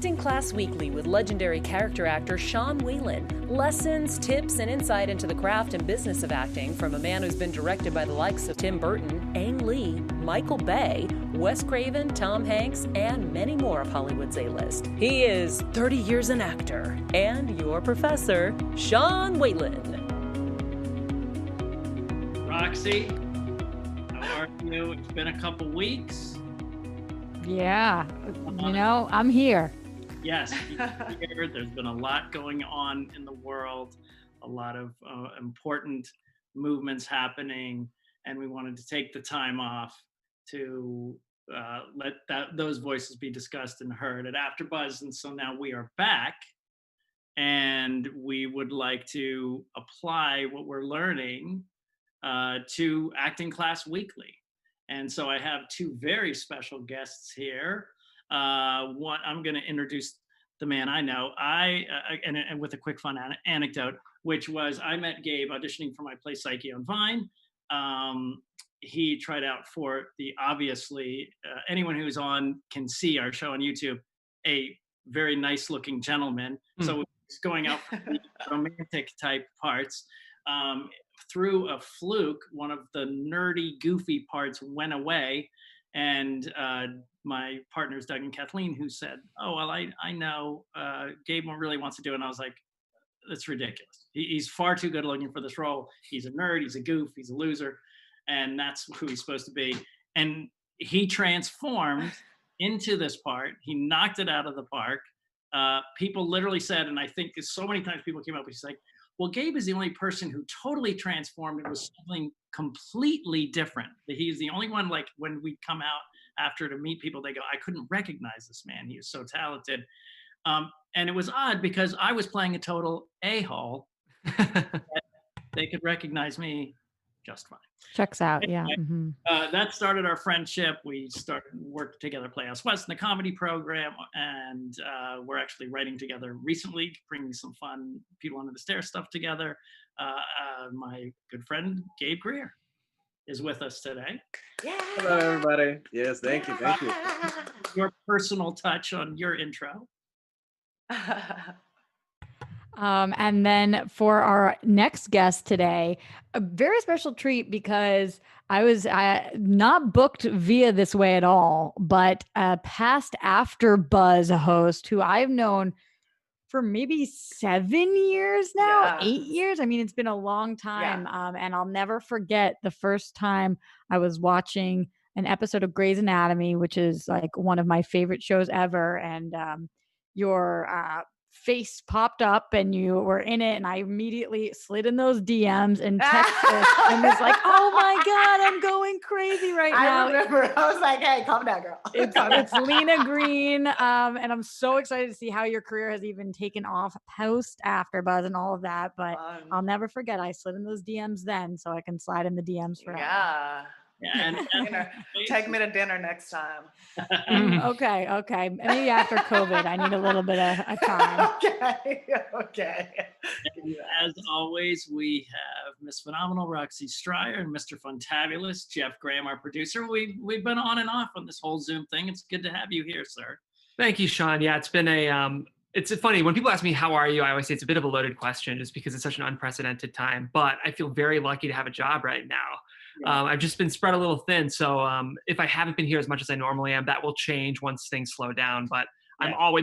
Acting Class Weekly with legendary character actor Whalen. Lessons, tips, and insight into the craft and business of acting from a man who's been directed by the likes of Tim Burton, Ang Lee, Michael Bay, Wes Craven, Tom Hanks, and many more of Hollywood's A-list. He is 30 years an actor and your professor, Whalen. Roxy, how are you? It's been a couple weeks. Yeah, I'm here. Yes, here. There's been a lot going on in the world, a lot of important movements happening, and we wanted to take the time off to let those voices be discussed and heard at AfterBuzz. And so now we are back, and we would like to apply what we're learning to Acting Class Weekly. And so I have two very special guests here. One, I'm going to introduce the man I know. And with a quick fun anecdote, which was I met Gabe auditioning for my play Psyche on Vine. He tried out for obviously, anyone who's on can see our show on YouTube, a very nice looking gentleman. So he's going out for the romantic type parts. Through a fluke, one of the nerdy, goofy parts went away, and my partners, Doug and Kathleen, who said, "Oh, well, I know Gabe really wants to do it." And I was like, "That's ridiculous. He's far too good looking for this role. He's a nerd. He's a goof. He's a loser, and that's who he's supposed to be." And he transformed into this part. He knocked it out of the park. People literally said, and I think so many times people came up with, he's like, well, Gabe is the only person who totally transformed and was something completely different. He's the only one, like when we come out after to meet people, they go, I couldn't recognize this man. He was so talented. And it was odd because I was playing a total a-hole. They could recognize me just fine. Checks out, anyway, yeah. Mm-hmm. That started our friendship. We worked together, Playhouse West in the comedy program, and we're actually writing together recently, bringing some fun People Under the Stairs stuff together. My good friend Gabe Grier is with us today. Yeah. Hello, everybody. Yes, thank you. Your personal touch on your intro. And then for our next guest today, a very special treat because I was not booked via this way at all, but a past AfterBuzz host who I've known for maybe 7 years now, 8 years. I mean, it's been a long time. Yeah. And I'll never forget the first time I was watching an episode of Grey's Anatomy, which is like one of my favorite shows ever. And your face popped up and you were in it, and I immediately slid in those DMs and texted and was like, oh my God, I'm going crazy now. I remember. I was like, hey, calm down, girl. It's Lina Green. And I'm so excited to see how your career has even taken off post AfterBuzz and all of that. But I'll never forget, I slid in those DMs then, so I can slide in the DMs forever. Yeah. And take me to dinner next time. Okay. Maybe after COVID, I need a little bit of time. Okay. And as always, we have Miss Phenomenal Roxy Striar and Mr. Funtabulous Jeff Graham, our producer. We've been on and off on this whole Zoom thing. It's good to have you here, sir. Thank you, Sean. Yeah, it's been it's funny when people ask me how are you, I always say it's a bit of a loaded question just because it's such an unprecedented time. But I feel very lucky to have a job right now. Yeah. I've just been spread a little thin. So if I haven't been here as much as I normally am, that will change once things slow down. But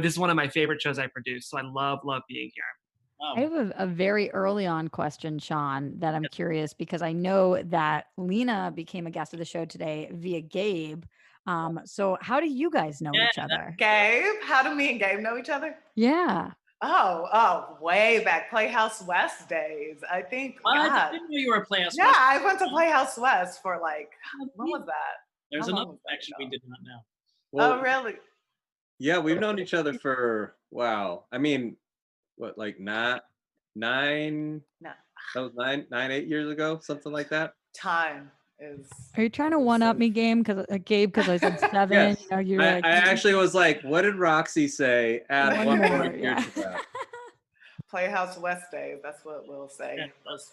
this is one of my favorite shows I produce. So I love being here. Oh. I have a very early on question, Sean, that I'm curious because I know that Lina became a guest of the show today via Gabe. So how do you guys know each other? Gabe? How do me and Gabe know each other? Yeah. Oh, way back, Playhouse West days. I think. I didn't know you were a Playhouse West. Yeah, I went to Playhouse West for like, when was that? There's another faction we did not know. Well, oh, really? Yeah, we've known each other for, wow. I mean, what, like nine? No. That was 8 years ago, something like that. Time is. Are you trying to one up me, Gabe? Because I said 7. Yes. You know, I actually was like, what did Roxy say at one point years ago? Playhouse West days. That's what we'll say. Yeah,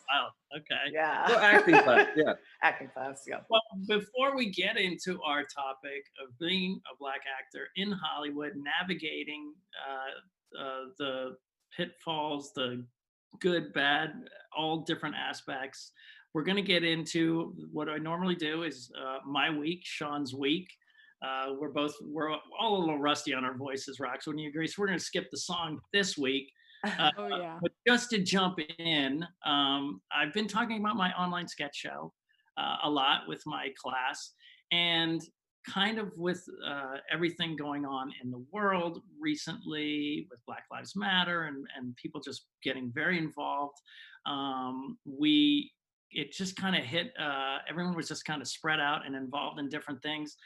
wow. Okay. Yeah. So acting class, yeah. Acting class, yeah. Well, before we get into our topic of being a Black actor in Hollywood, navigating the pitfalls, the good, bad, all different aspects, we're going to get into what I normally do is my week, Sean's week. We're all a little rusty on our voices, Rox. Wouldn't you agree? So we're going to skip the song this week. Oh yeah. But just to jump in, I've been talking about my online sketch show a lot with my class, and kind of with everything going on in the world recently with Black Lives Matter and people just getting very involved. It just kind of hit, everyone was just kind of spread out and involved in different things.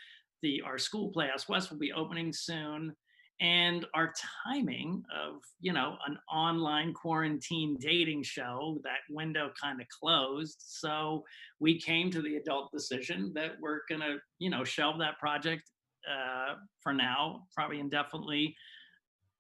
Our school, Playhouse West, will be opening soon. And our timing of, an online quarantine dating show, that window kind of closed. So we came to the adult decision that we're going to, shelve that project for now, probably indefinitely.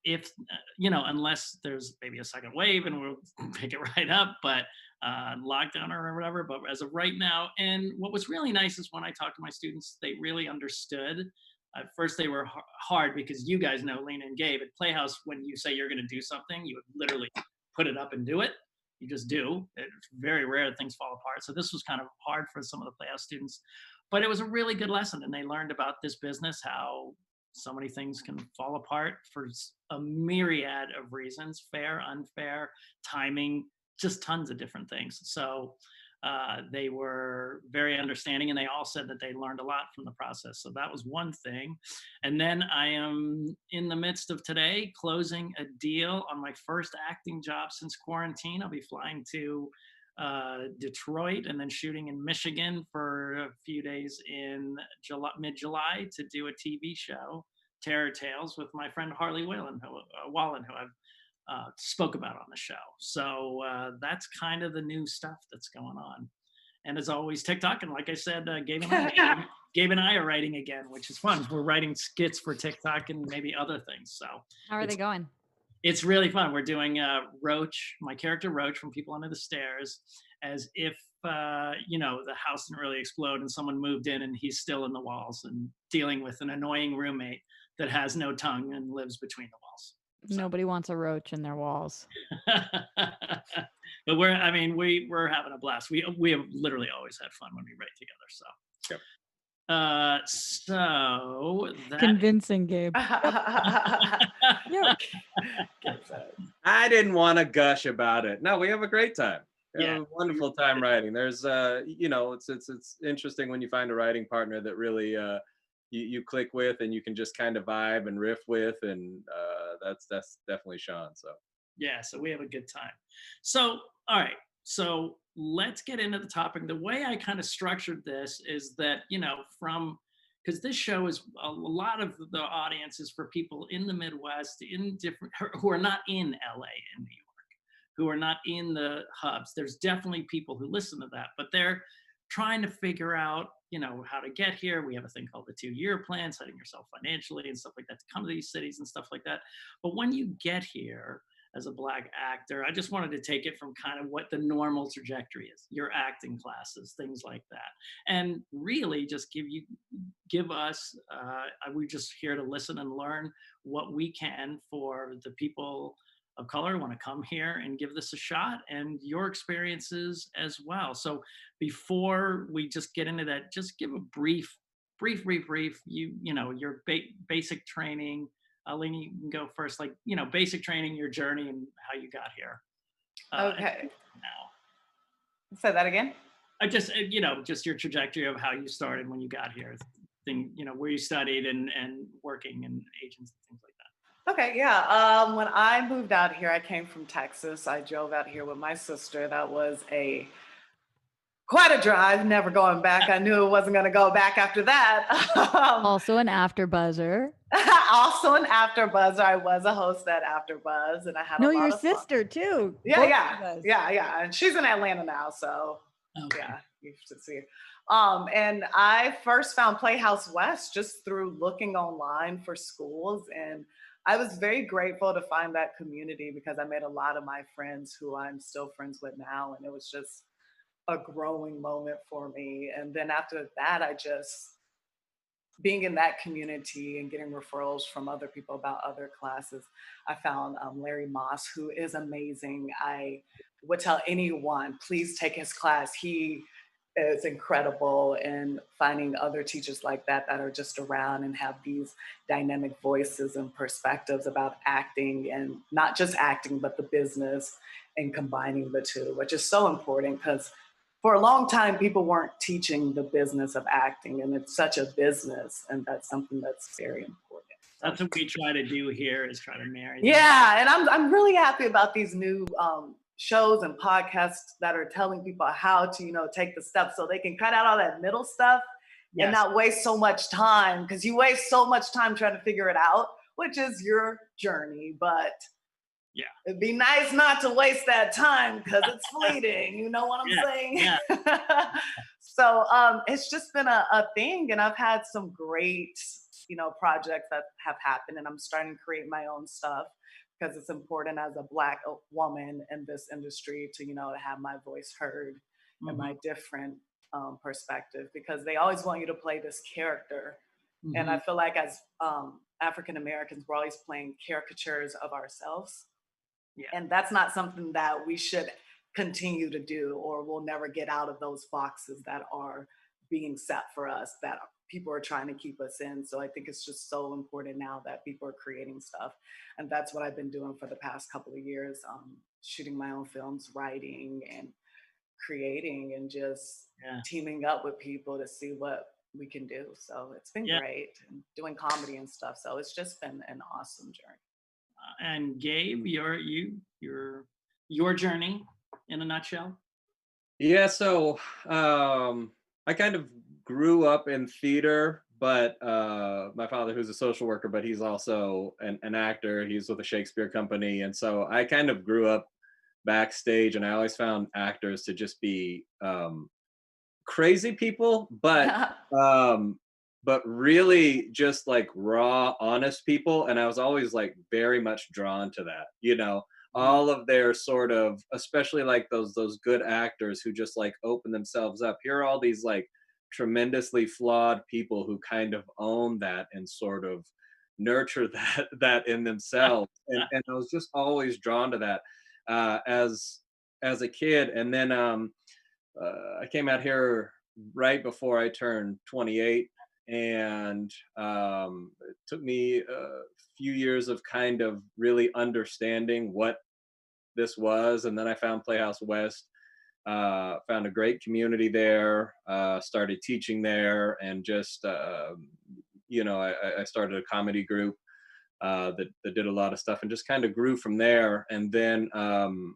If, unless there's maybe a second wave and we'll pick it right up, but lockdown or whatever. But as of right now, and what was really nice is when I talked to my students, they really understood. At first, they were hard because you guys know, Lina and Gabe, at Playhouse, when you say you're going to do something, you would literally put it up and do it. You just do. It's very rare that things fall apart. So this was kind of hard for some of the Playhouse students, but it was a really good lesson. And they learned about this business, how so many things can fall apart for a myriad of reasons, fair, unfair, timing, just tons of different things. So they were very understanding, and they all said that they learned a lot from the process. So that was one thing. And then I am in the midst of today closing a deal on my first acting job since quarantine. I'll be flying to Detroit and then shooting in Michigan for a few days in mid-July to do a TV show, Terror Tales, with my friend Whalen, who I've spoke about on the show. So that's kind of the new stuff that's going on. And as always, TikTok. And like I said, Gabe and I are writing again, which is fun. We're writing skits for TikTok and maybe other things. So How are they going? It's really fun. We're doing Roach, my character Roach from People Under the Stairs, as if, the house didn't really explode and someone moved in and he's still in the walls and dealing with an annoying roommate that has no tongue and lives between the walls. So. Nobody wants a roach in their walls. But we're having a blast. We have literally always had fun when we write together. So, yep. So convincing, Gabe. I didn't want to gush about it. No, we have a great time. We have Yeah. a wonderful time writing. There's it's interesting when you find a writing partner that really you click with and you can just kind of vibe and riff with, and that's definitely Sean. So yeah, so we have a good time. So all right, so let's get into the topic. The way I kind of structured this is that, because this show is a lot of the audience is for people in the Midwest, who are not in LA and New York, who are not in the hubs. There's definitely people who listen to that, but they're trying to figure out, how to get here. We have a thing called the 2-year plan, setting yourself financially and stuff like that to come to these cities and stuff like that. But when you get here as a Black actor, I just wanted to take it from kind of what the normal trajectory is, your acting classes, things like that. And really just give us, we're just here to listen and learn what we can for the people of color want to come here and give this a shot, and your experiences as well. So before we just get into that, just give a brief, your basic training. Lina, you can go first, basic training, your journey and how you got here. Okay. Now. Say that again. I just, just your trajectory of how you started when you got here, where you studied and working and agents and things like that. Okay, yeah. When I moved out here, I came from Texas. I drove out here with my sister. That was quite a drive, never going back. I knew it wasn't going to go back after that. Also an AfterBuzzer. Also an AfterBuzzer. I was a host at AfterBuzz, and I had a lot your of fun. sister too. Yeah. And she's in Atlanta now, so okay. Yeah, you should see her. And I first found Playhouse West just through looking online for schools, and I was very grateful to find that community because I made a lot of my friends who I'm still friends with now. And it was just a growing moment for me. And then after that, I just, being in that community and getting referrals from other people about other classes, I found Larry Moss, who is amazing. I would tell anyone, please take his class. He is incredible, and finding other teachers like that that are just around and have these dynamic voices and perspectives about acting, and not just acting, but the business, and combining the two, which is so important because for a long time, people weren't teaching the business of acting, and it's such a business, and that's something that's very important. That's what we try to do here, is try to marry them. Yeah, and I'm really happy about these new shows and podcasts that are telling people how to take the steps so they can cut out all that middle stuff and not waste so much time, because you waste so much time trying to figure it out, which is your journey, but yeah, it'd be nice not to waste that time because it's fleeting. You know what I'm saying? Yeah. So it's just been a thing, and I've had some great, projects that have happened, and I'm starting to create my own stuff because it's important as a Black woman in this industry to, to have my voice heard and my different perspective, because they always want you to play this character. And I feel like as African Americans, we're always playing caricatures of ourselves. Yeah. And that's not something that we should continue to do, or we'll never get out of those boxes that are being set for us, that people are trying to keep us in. So I think it's just so important now that people are creating stuff. And that's what I've been doing for the past couple of years, shooting my own films, writing and creating, and just teaming up with people to see what we can do. So it's been great, and doing comedy and stuff. So it's just been an awesome journey. And Gabe, your journey in a nutshell? Yeah, so I kind of grew up in theater, but my father, who's a social worker, but he's also an actor. He's with a Shakespeare company, and so I kind of grew up backstage, and I always found actors to just be crazy people, but really just like raw, honest people. And I was always like very much drawn to that, all of their sort of, especially like those good actors who just like open themselves up. Here are all these like tremendously flawed people who kind of own that and sort of nurture that in themselves. And I was just always drawn to that as a kid. And then I came out here right before I turned 28. And it took me a few years of kind of really understanding what this was. And then I found Playhouse West, found a great community there, started teaching there, and just, I started a comedy group that did a lot of stuff, and just kind of grew from there. And then, and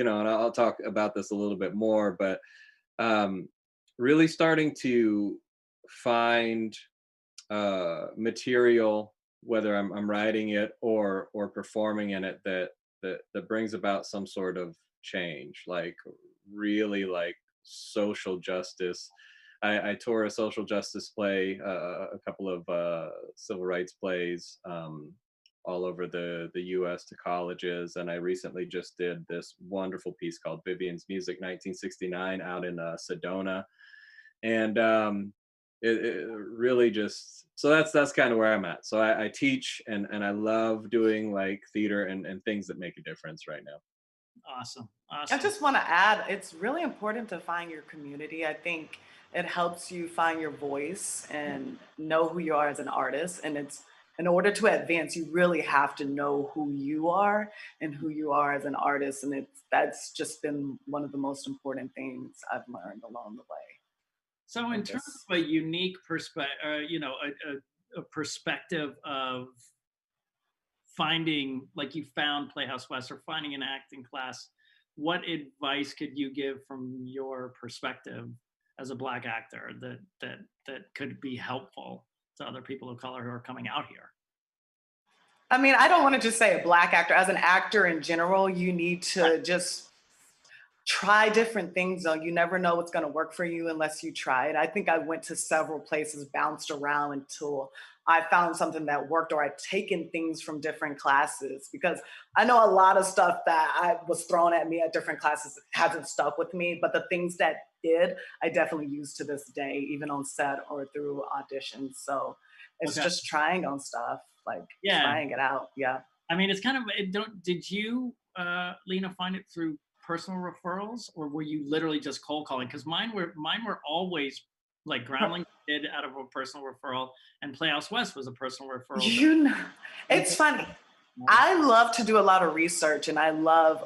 I'll talk about this a little bit more, but really starting to find material, whether I'm writing it or performing in it, that brings about some sort of change, like really like social justice. I tore a social justice play, a couple of civil rights plays all over the US to colleges, and I recently just did this wonderful piece called Vivian's Music 1969 out in Sedona. And it really just, so that's kind of where I'm at. So I teach, and I love doing like theater and things that make a difference right now. Awesome. I just want to add, it's really important to find your community. I think it helps you find your voice and know who you are as an artist. And it's, in order to advance, you really have to know who you are and who you are as an artist. And that's just been one of the most important things I've learned along the way. So in terms of a unique perspective, a perspective of finding, like you found Playhouse West or finding an acting class, what advice could you give from your perspective as a Black actor that could be helpful to other people of color who are coming out here? I mean, I don't want to just say a Black actor. As an actor in general, you need to just try different things though. You never know what's going to work for you unless you try it. I think I went to several places, bounced around until I found something that worked, or I'd taken things from different classes, because I know a lot of stuff that I was thrown at me at different classes hasn't stuck with me, but the things that did, I definitely use to this day, even on set or through auditions. So it's just trying on stuff, like trying it out. Yeah. I mean, it's kind of, did you, Lina, find it through personal referrals, or were you literally just cold calling? Because mine were always like Groundling did out of a personal referral, and Playhouse West was a personal referral. You know, it's funny. I love to do a lot of research, and I love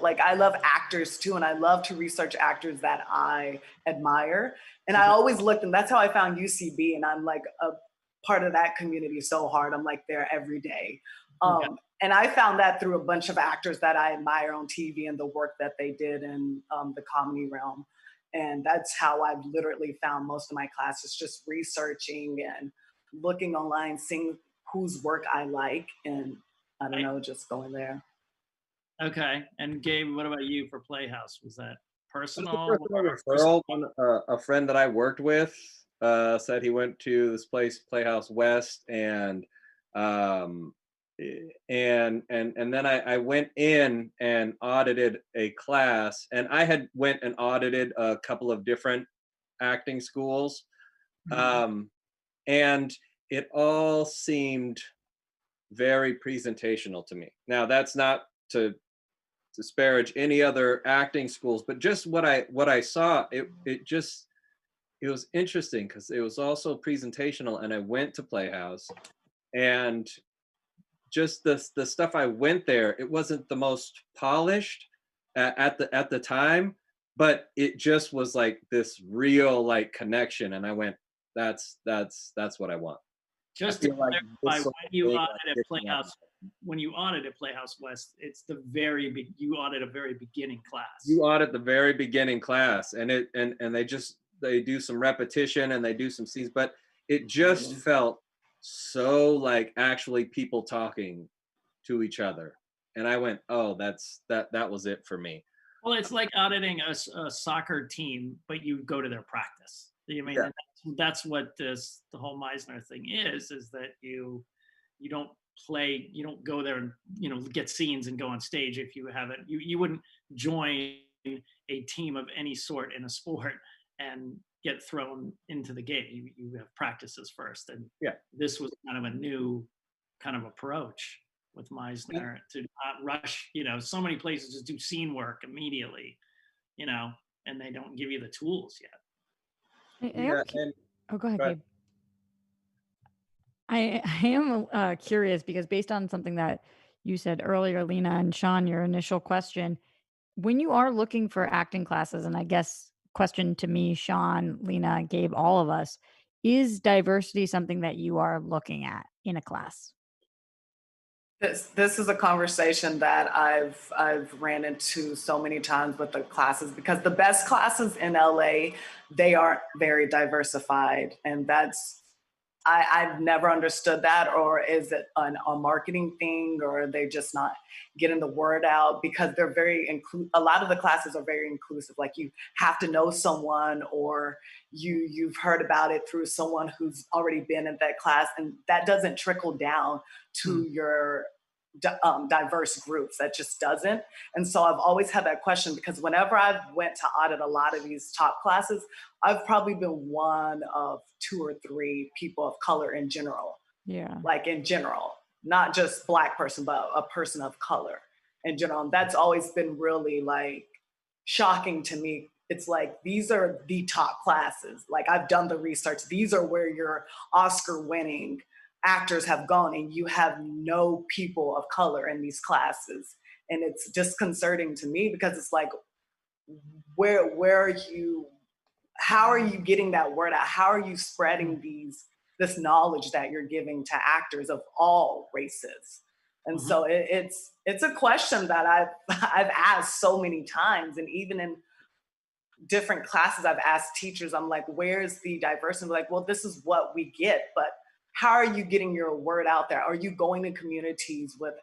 actors too, and I love to research actors that I admire. And I always looked, and that's how I found UCB, and I'm like a part of that community so hard. I'm like there every day. And I found that through a bunch of actors that I admire on TV and the work that they did in the comedy realm. And that's how I've literally found most of my classes, just researching and looking online, seeing whose work I like, and I don't know, just going there. Okay. And Gabe, what about you for Playhouse? Was that personal? Referral. A friend that I worked with said he went to this place, Playhouse West, and then I went in and audited a class, and I had went and audited a couple of different acting schools, and it all seemed very presentational to me. Now, that's not to disparage any other acting schools, but just what I saw, it was interesting because it was also presentational. And I went to Playhouse, and just the stuff I went there, it wasn't the most polished at the time, but it just was like this real like connection. And I went, that's what I want. Just to clarify, when you audited Playhouse West, it's you audit a very beginning class. You audit the very beginning class, and they do some repetition and they do some scenes, but it just felt so like actually people talking to each other. And I went, oh, that was it for me. Well, it's like auditing a soccer team, but you go to their practice. I mean, that's what the whole Meisner thing is that you don't play, you don't go there and get scenes and go on stage if you haven't. You wouldn't join a team of any sort in a sport and get thrown into the game. You have practices first, and this was kind of a new kind of approach with Meisner to not rush. So many places just do scene work immediately, and they don't give you the tools yet. Go ahead, Gabe. I am curious because based on something that you said earlier, Lina and Sean, your initial question, when you are looking for acting classes, and I guess question to me, Sean, Lina, Gabe, all of us, is diversity something that you are looking at in a class? This is a conversation that I've ran into so many times with the classes, because the best classes in LA, they aren't very diversified, and I've never understood that. Or is it a marketing thing, or are they just not getting the word out? Because they're a lot of the classes are very inclusive. Like you have to know someone, or you've heard about it through someone who's already been in that class, and that doesn't trickle down to your diverse groups. That just doesn't. And so I've always had that question, because whenever I've went to audit a lot of these top classes, I've probably been one of 2 or 3 people of color in general. Yeah. Like in general, not just Black person, but a person of color in general. And that's always been really like shocking to me. It's like, these are the top classes. Like I've done the research. These are where your Oscar winning actors have gone, and you have no people of color in these classes. And it's disconcerting to me, because it's like, where are you, how are you getting that word out? How are you spreading this knowledge that you're giving to actors of all races? And so it's a question that I've asked so many times. And even in different classes, I've asked teachers, I'm like, where's the diversity? Like, well, this is what we get, but how are you getting your word out there? Are you going to communities with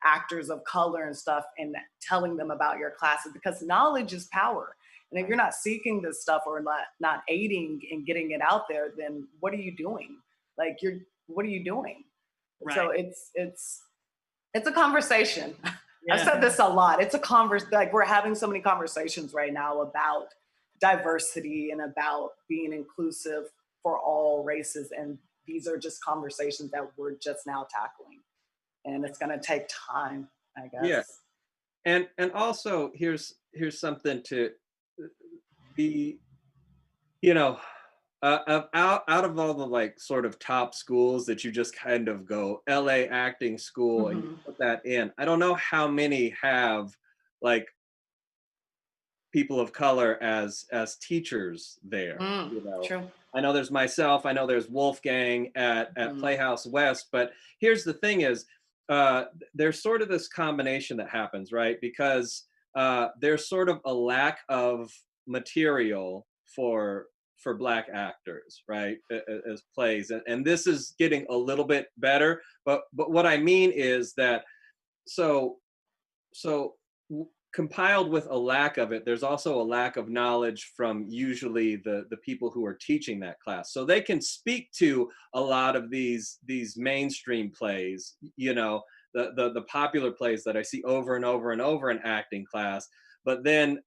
actors of color and stuff and telling them about your classes? Because knowledge is power. And if you're not seeking this stuff or not aiding in getting it out there, then what are you doing? Like what are you doing? Right. So it's a conversation. Yeah. I've said this a lot. It's a like we're having so many conversations right now about diversity and about being inclusive for all races. And these are just conversations that we're just now tackling. And it's going to take time, I guess. Yeah. And also here's something to be, you know, out of all the like sort of top schools that you just kind of go LA acting school and you put that in, I don't know how many have like people of color as teachers there. You know, True. I know there's myself, I know there's Wolfgang at Playhouse West, but here's the thing is there's sort of this combination that happens, right? Because there's sort of a lack of material for Black actors, right, as plays, and this is getting a little bit better. But what I mean is that so compiled with a lack of it, there's also a lack of knowledge from usually the people who are teaching that class. So they can speak to a lot of these mainstream plays, you know, the popular plays that I see over and over and over in acting class. But then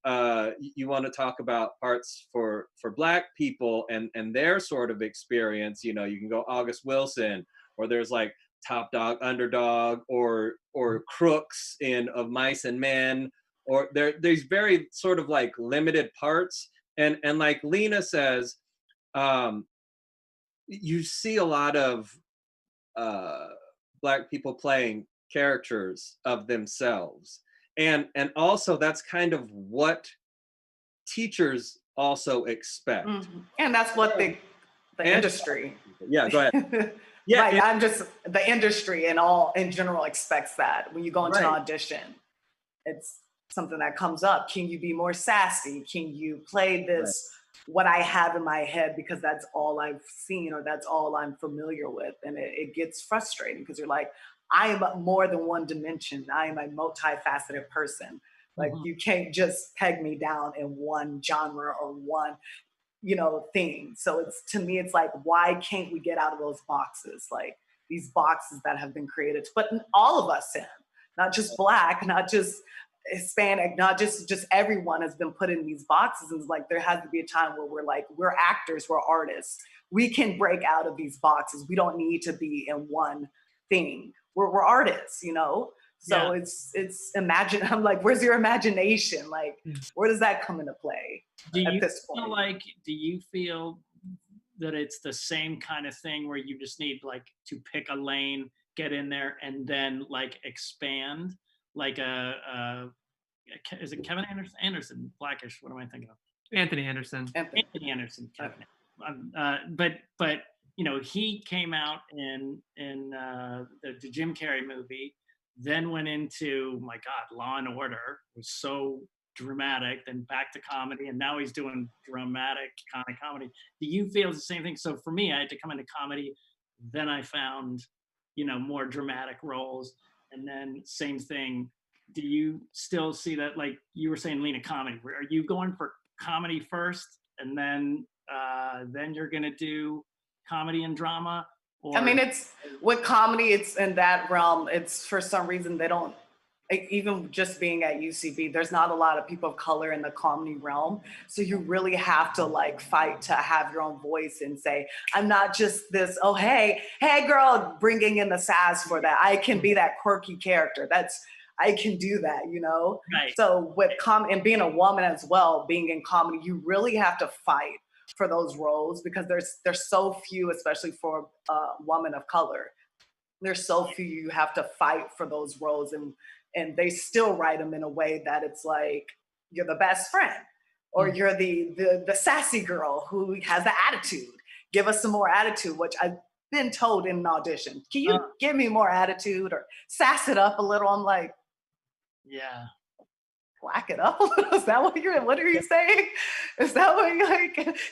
you want to talk about parts for Black people and their sort of experience. You know, you can go August Wilson, or there's like Top Dog, Underdog, or Crooks in Of Mice and Men, or there's very sort of like limited parts. And like Lina says, you see a lot of Black people playing characters of themselves. And also that's kind of what teachers also expect. And that's what the industry. Yeah, go ahead. Yeah, right. I'm just the industry and all in general expects that when you go into an audition, it's something that comes up. Can you be more sassy? Can you play this what I have in my head because that's all I've seen or that's all I'm familiar with? And it gets frustrating because you're like, I am more than one dimension. I am a multifaceted person. Like you can't just peg me down in one genre or one, you know, thing. So it's, to me, it's like, why can't we get out of those boxes? Like these boxes that have been created to put all of us in, not just Black, not just Hispanic, not just everyone has been put in these boxes. And it's like, there has to be a time where we're like, we're actors, we're artists. We can break out of these boxes. We don't need to be in one thing. We're artists, you know? So it's imagine, I'm like, where's your imagination? Like, where does that come into play at this point? Do you feel that it's the same kind of thing where you just need like to pick a lane, get in there, and then like expand? Like is it Keven Anderson? Blackish, what am I thinking of? Anthony Anderson. Anthony Anderson. But you know, he came out in the Jim Carrey movie, then went into, my God, Law and Order, was so dramatic, then back to comedy, and now he's doing dramatic kind of comedy. Do you feel the same thing? So for me, I had to come into comedy, then I found, you know, more dramatic roles, and then same thing. Do you still see that, like you were saying, Lina, comedy? Are you going for comedy first, and then you're gonna do comedy and drama? Or? I mean, it's with comedy, it's in that realm. It's for some reason they don't, even just being at UCB, there's not a lot of people of color in the comedy realm. So you really have to like fight to have your own voice and say, I'm not just this, oh, hey girl, bringing in the sass for that. I can be that quirky character. I can do that, you know? Right. So with and being a woman as well, being in comedy, you really have to fight for those roles because there's so few, especially for women of color. There's so few, you have to fight for those roles, and they still write them in a way that it's like you're the best friend, or you're the sassy girl who has the attitude. Give us some more attitude, which I've been told in an audition. Can you give me more attitude or sass it up a little? I'm like, yeah. Whack it up a little? Is that what are you saying? Is that what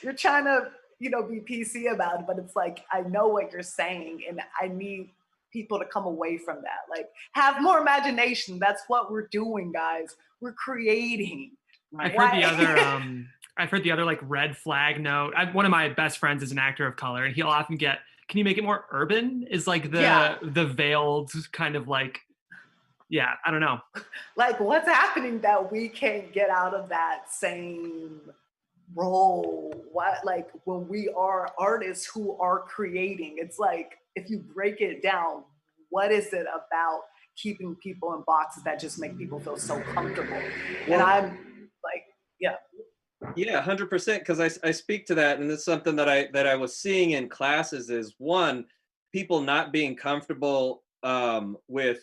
you're trying to, you know, be PC about it? But it's like, I know what you're saying, and I need people to come away from that. Like, have more imagination. That's what we're doing, guys. We're creating. Right. I've heard the other like red flag note. One of my best friends is an actor of color, and he'll often get, "Can you make it more urban?" Is like the veiled kind of like, yeah, I don't know. Like, what's happening that we can't get out of that same role? What, like, when we are artists who are creating, it's like, if you break it down, what is it about keeping people in boxes that just make people feel so comfortable? And I'm like, yeah. Yeah, 100%. Because I speak to that, and it's something that I was seeing in classes is one, people not being comfortable with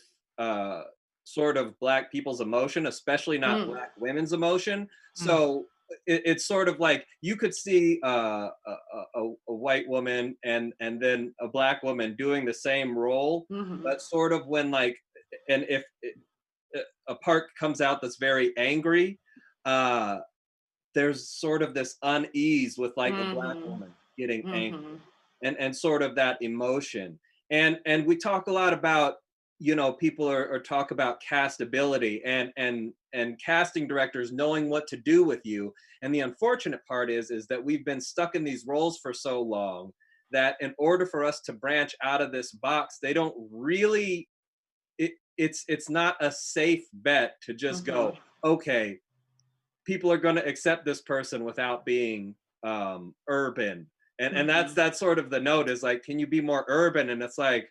sort of Black people's emotion, especially not Black women's emotion. So it's sort of like you could see a white woman and then a Black woman doing the same role, but sort of when like, and if a part comes out that's very angry, there's sort of this unease with like a Black woman getting angry and sort of that emotion. And we talk a lot about, you know, people are talk about castability and casting directors knowing what to do with you. And the unfortunate part is that we've been stuck in these roles for so long that in order for us to branch out of this box, they don't really, it's not a safe bet to just go, okay, people are going to accept this person without being urban. And that's sort of the note is like, can you be more urban? And it's like,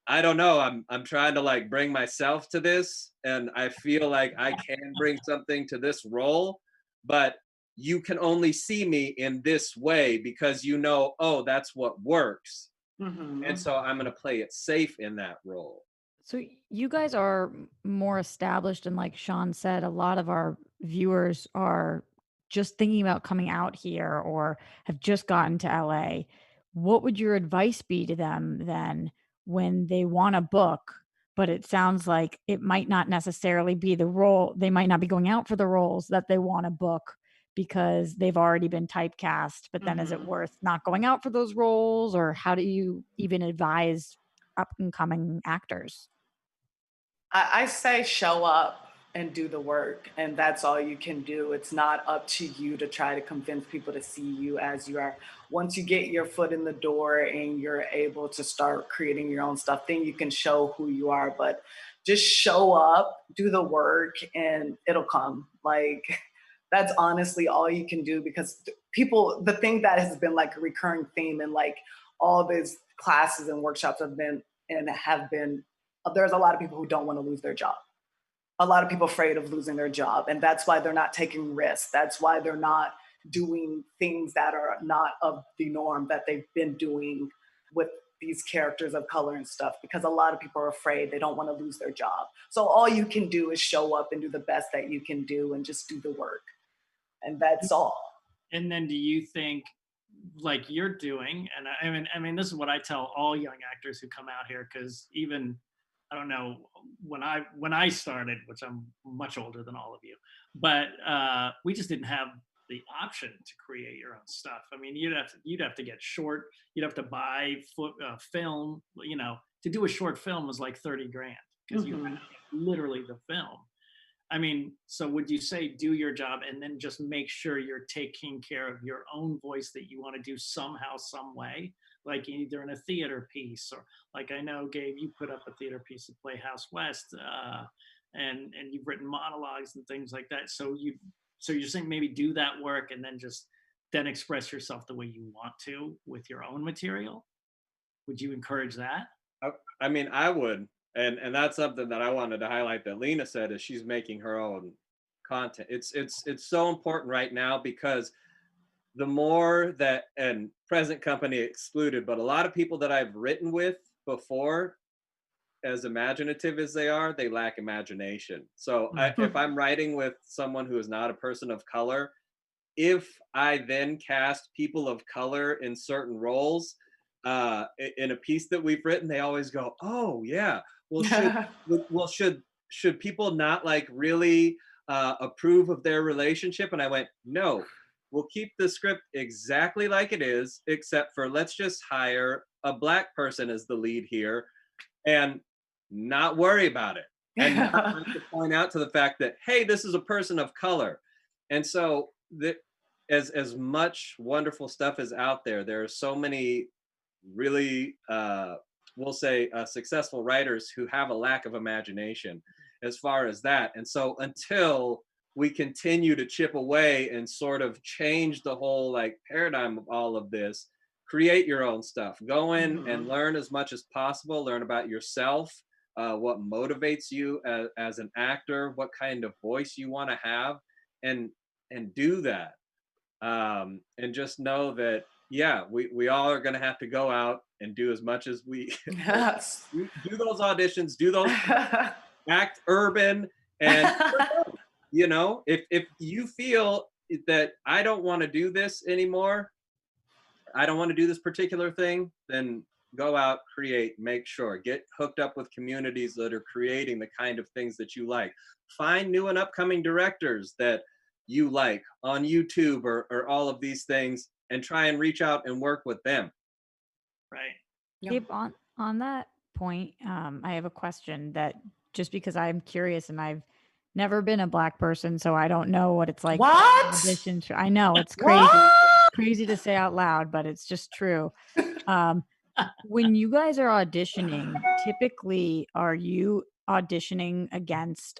I don't know. I'm trying to like bring myself to this, and I feel like I can bring something to this role, but you can only see me in this way because you know, oh, that's what works. And so I'm going to play it safe in that role. So you guys are more established, and like Sean said, a lot of our viewers are just thinking about coming out here or have just gotten to LA. What would your advice be to them then when they want a book, but it sounds like it might not necessarily be the role, they might not be going out for the roles that they want to book because they've already been typecast, but then is it worth not going out for those roles, or how do you even advise up and coming actors? I say show up and do the work, and that's all you can do. It's not up to you to try to convince people to see you as you are. Once you get your foot in the door and you're able to start creating your own stuff, then you can show who you are. But just show up, do the work, and it'll come. Like, that's honestly all you can do, because people, the thing that has been like a recurring theme in like all these classes and workshops have been, there's a lot of people who don't want to lose their job. A lot of people afraid of losing their job, and that's why they're not taking risks. That's why they're not doing things that are not of the norm that they've been doing with these characters of color and stuff, because a lot of people are afraid, they don't want to lose their job. So all you can do is show up and do the best that you can do and just do the work. And that's all. And then do you think, like you're doing, and I mean, this is what I tell all young actors who come out here, because even, I don't know, when I started, which I'm much older than all of you, but we just didn't have the option to create your own stuff. I mean, you'd have to get short, you'd have to buy film. You know, to do a short film was like 30 grand because you had literally the film. I mean, so would you say do your job and then just make sure you're taking care of your own voice that you want to do somehow, some way, like either in a theater piece, or like I know, Gabe, you put up a theater piece at Playhouse West, and you've written monologues and things like that. So you're saying maybe do that work and then express yourself the way you want to with your own material. Would you encourage that? I mean, I would. And that's something that I wanted to highlight that Lina said, is she's making her own content. It's so important right now, because the more that, and present company excluded, but a lot of people that I've written with before, as imaginative as they are, they lack imagination. So if I'm writing with someone who is not a person of color, if I then cast people of color in certain roles, in a piece that we've written, they always go, "Oh yeah, well should people not like really approve of their relationship?" And I went, "No, we'll keep the script exactly like it is, except for let's just hire a Black person as the lead here, and not worry about it." and not like to point out to the fact that, hey, this is a person of color. And so as much wonderful stuff is out there, there are so many really we'll say successful writers who have a lack of imagination as far as that. And so until we continue to chip away and sort of change the whole like paradigm of all of this, create your own stuff, go in and learn as much as possible, learn about yourself, what motivates you as an actor, what kind of voice you want to have, and do that. And just know that, yeah, we all are going to have to go out and do as much as we Yes. do those auditions, do those, act urban, and you know, if you feel that I don't want to do this anymore, I don't want to do this particular thing, then go out, create, make sure, get hooked up with communities that are creating the kind of things that you like. Find new and upcoming directors that you like on YouTube or all of these things, and try and reach out and work with them. Right. Gabe, on that point, I have a question that just because I'm curious and I've never been a Black person, so I don't know what it's like. What? Audition. I know it's crazy. What? It's crazy to say out loud, but it's just true. When you guys are auditioning, typically, are you auditioning against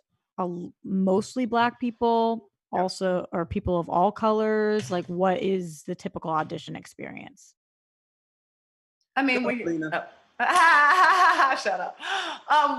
mostly Black people, also, or people of all colors? Like, what is the typical audition experience? I mean, shut up.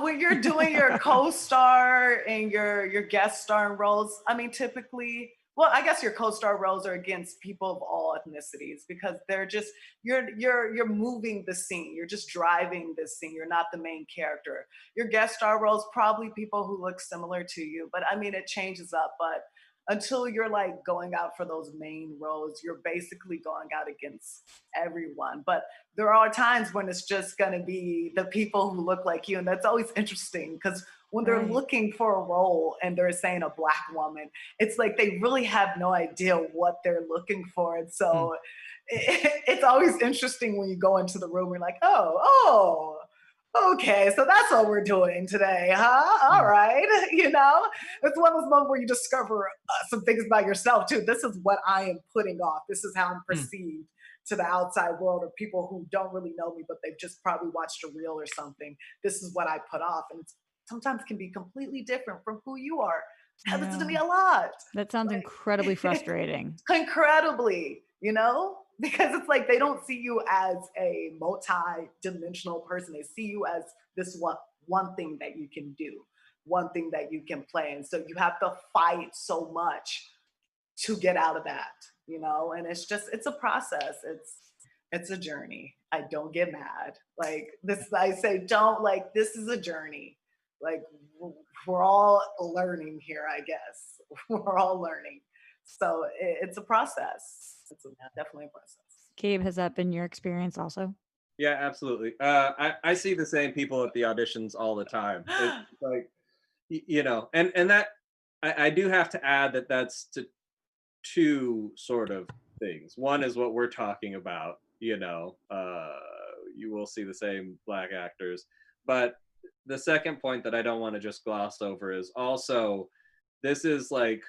When you're doing your co-star and your guest starring roles, I mean, typically, well, I guess your co-star roles are against people of all ethnicities, because they're just you're moving the scene. You're just driving the scene. You're not the main character. Your guest star roles, probably people who look similar to you, but I mean, it changes up. But until you're like going out for those main roles, you're basically going out against everyone. But there are times when it's just going to be the people who look like you. And that's always interesting, because when they're looking for a role and they're saying a Black woman, it's like they really have no idea what they're looking for. And so it's always interesting when you go into the room, you're like, oh, okay, so that's what we're doing today, huh? All right. You know, it's one of those moments where you discover some things about yourself too. This is what I am putting off. This is how I'm perceived to the outside world, or people who don't really know me, but they've just probably watched a reel or something. This is what I put off. And it's sometimes can be completely different from who you are. Happens to me a lot. That sounds incredibly frustrating. Incredibly, you know? Because it's like they don't see you as a multi-dimensional person. They see you as this one thing that you can do, one thing that you can play. And so you have to fight so much to get out of that, you know? And it's a process. It's a journey. I don't get mad. Like this, I say, this is a journey. Like we're all learning here, I guess. We're all learning. So it's a process. It's definitely a process. Gabe, has that been your experience also? Yeah, absolutely. I see the same people at the auditions all the time. It's like, you know, and that I do have to add that that's to two sort of things. One is what we're talking about, you know, you will see the same Black actors. But the second point that I don't want to just gloss over is also, this is like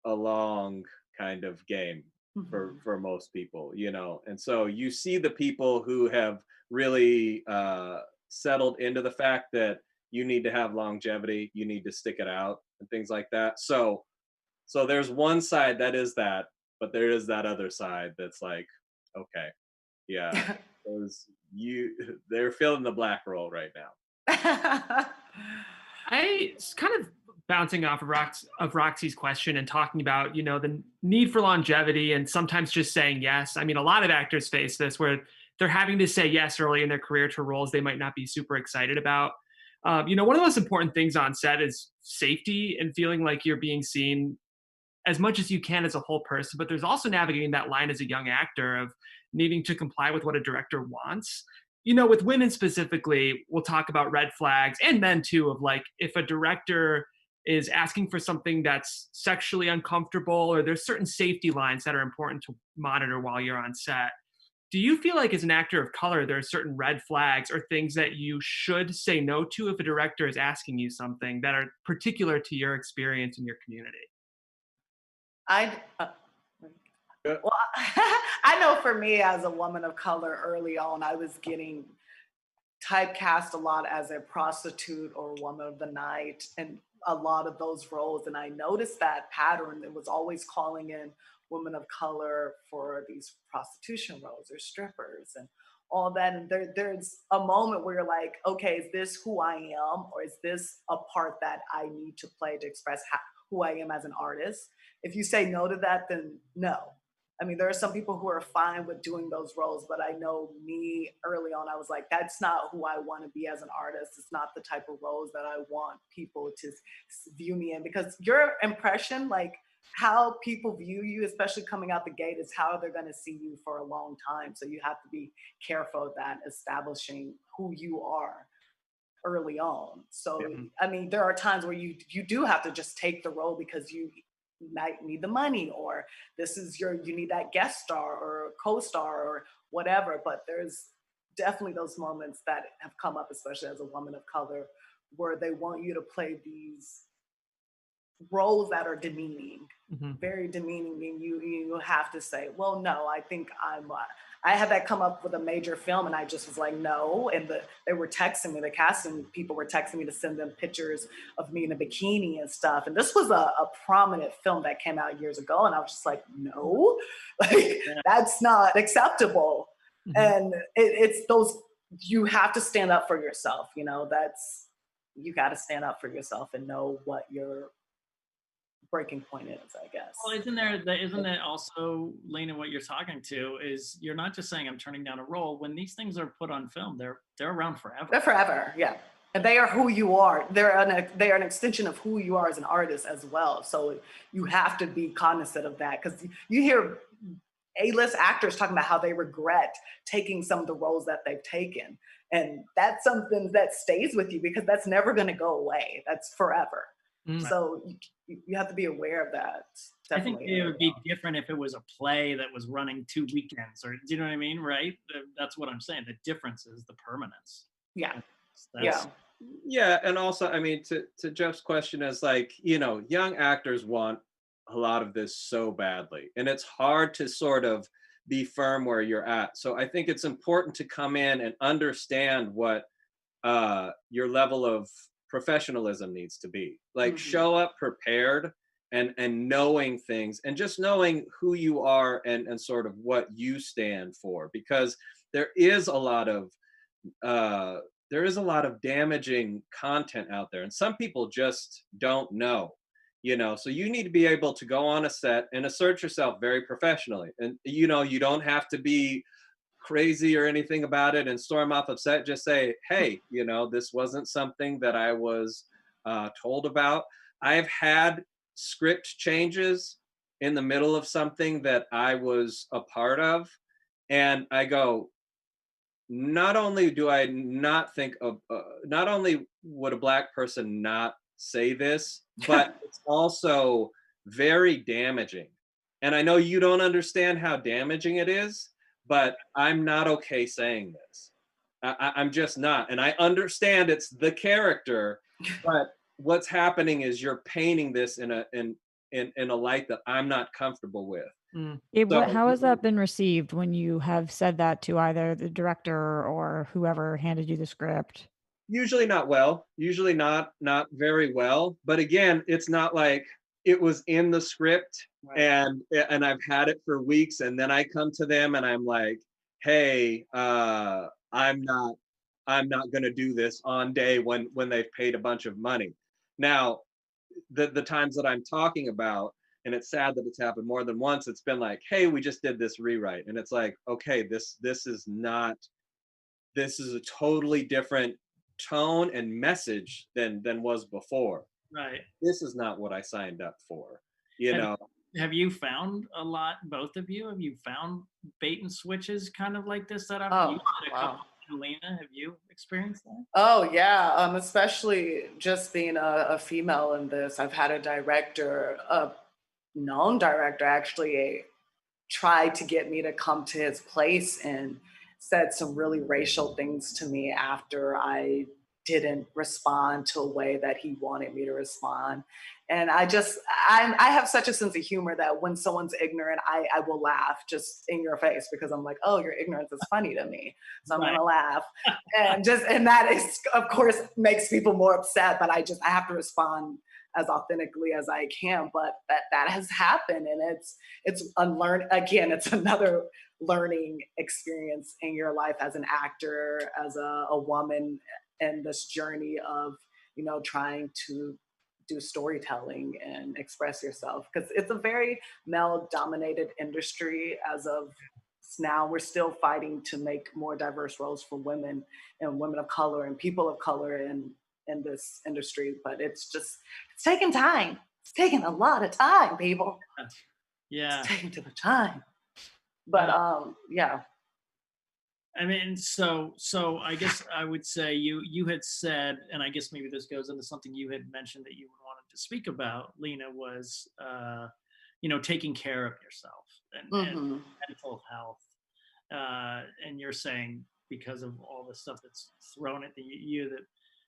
a long kind of game for most people, you know. And so you see the people who have really settled into the fact that you need to have longevity, you need to stick it out and things like that. So there's one side that is that, but there is that other side that's like, okay, yeah, they're filling the Black role right now. I kind of bouncing off of Roxy's question and talking about, you know, the need for longevity and sometimes just saying yes. I mean, a lot of actors face this where they're having to say yes early in their career to roles they might not be super excited about. You know, one of the most important things on set is safety and feeling like you're being seen as much as you can as a whole person, but there's also navigating that line as a young actor of needing to comply with what a director wants. You know, with women specifically, we'll talk about red flags, and men too, of like, if a director is asking for something that's sexually uncomfortable, or there's certain safety lines that are important to monitor while you're on set. Do you feel like as an actor of color, there are certain red flags or things that you should say no to if a director is asking you something that are particular to your experience in your community? I well, I know for me as a woman of color early on, I was getting typecast a lot as a prostitute or woman of the night and a lot of those roles. And I noticed that pattern. It was always calling in women of color for these prostitution roles or strippers and all that. And there's a moment where you're like, okay, is this who I am? Or is this a part that I need to play to express who I am as an artist? If you say no to that, then no. I mean, there are some people who are fine with doing those roles, but I know me early on, I was like, that's not who I want to be as an artist. It's not the type of roles that I want people to view me in, because your impression, like how people view you, especially coming out the gate, is how they're going to see you for a long time. So you have to be careful of that, establishing who you are early on. So, I mean, there are times where you do have to just take the role because you might need the money, or this is you need that guest star or co-star or whatever. But there's definitely those moments that have come up, especially as a woman of color, where they want you to play these roles that are demeaning, very demeaning, and you have to say, well, no, I think I had that come up with a major film, and I just was like, no. And they were texting me, the casting people were texting me to send them pictures of me in a bikini and stuff. And this was a prominent film that came out years ago, and I was just like, no, like that's not acceptable. And it's those, you have to stand up for yourself. You know, you got to stand up for yourself and know what your breaking point is, I guess. Well, isn't it also, Lina, what you're talking to is you're not just saying I'm turning down a role. When these things are put on film, they're around forever. They're forever, yeah. And they are who you are. They are an extension of who you are as an artist as well. So you have to be cognizant of that, because you hear A-list actors talking about how they regret taking some of the roles that they've taken. And that's something that stays with you, because that's never going to go away. That's forever. So you have to be aware of that. Definitely. I think it would be different if it was a play that was running 2 weekends, or do you know what I mean? Right? That's what I'm saying. The difference is the permanence. Yeah. Yeah. And also, I mean, to Jeff's question, is like, you know, young actors want a lot of this so badly, and it's hard to sort of be firm where you're at. So I think it's important to come in and understand what your level of professionalism needs to be. Like, show up prepared and knowing things, and just knowing who you are and sort of what you stand for, because there is a lot of damaging content out there, and some people just don't know, you know. So you need to be able to go on a set and assert yourself very professionally, and you know, you don't have to be crazy or anything about it and storm off of set. Just say, hey, you know, this wasn't something that I was told about. I've had script changes in the middle of something that I was a part of, and I go, not only do I not think of, not only would a Black person not say this, but it's also very damaging. And I know you don't understand how damaging it is, but I'm not okay saying this. I'm just not. And I understand it's the character, but what's happening is you're painting this in a light that I'm not comfortable with. How has that been received when you have said that to either the director or whoever handed you the script? Usually not well, usually not very well. But again, it's not like it was in the script, and I've had it for weeks, and then I come to them and I'm like, hey, I'm not gonna do this on day when they've paid a bunch of money. Now, the times that I'm talking about, and it's sad that it's happened more than once, it's been like, hey, we just did this rewrite, and it's like, okay, this is a totally different tone and message than was before. Right. This is not what I signed up for, you know. Have you found a lot, both of you? Have you found bait and switches kind of like this that I've used? Wow. Lina, have you experienced that? Oh yeah, especially just being a female in this. I've had a director, a known director, actually, tried to get me to come to his place and said some really racial things to me after I didn't respond to a way that he wanted me to respond. And I have such a sense of humor that when someone's ignorant, I will laugh just in your face because I'm like, oh, your ignorance is funny to me. So I'm gonna laugh. And that is, of course, makes people more upset, but I have to respond as authentically as I can. But that has happened, and it's unlearn again, it's another learning experience in your life as an actor, as a woman, and this journey of, trying to do storytelling and express yourself, because it's a very male dominated industry as of now. We're still fighting to make more diverse roles for women and women of color and people of color in this industry, but it's taking time. It's taking a lot of time, people. Yeah. It's taking too much time. But yeah. I mean, so I guess I would say you had said, and I guess maybe this goes into something you had mentioned that you wanted to speak about, Lina, was taking care of yourself and mental health. And you're saying because of all the stuff that's thrown at you that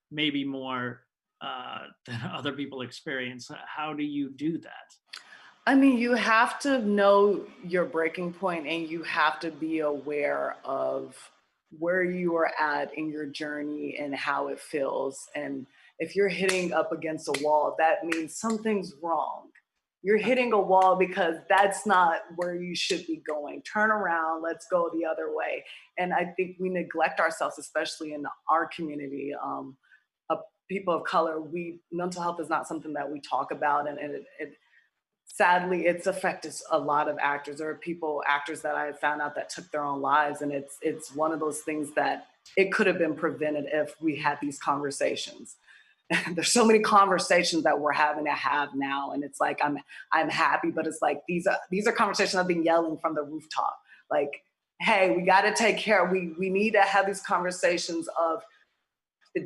maybe more than other people experience. How do you do that? I mean, you have to know your breaking point, and you have to be aware of where you are at in your journey and how it feels. And if you're hitting up against a wall, that means something's wrong. You're hitting a wall because that's not where you should be going. Turn around, let's go the other way. And I think we neglect ourselves, especially in our community. People of color, mental health is not something that we talk about, and it sadly, it's affected a lot of actors. There are actors that I found out that took their own lives, and it's one of those things that it could have been prevented if we had these conversations. There's so many conversations that we're having to have now, and it's like I'm happy, but it's like these are conversations I've been yelling from the rooftop. Like, hey, we got to take care. We need to have these conversations of,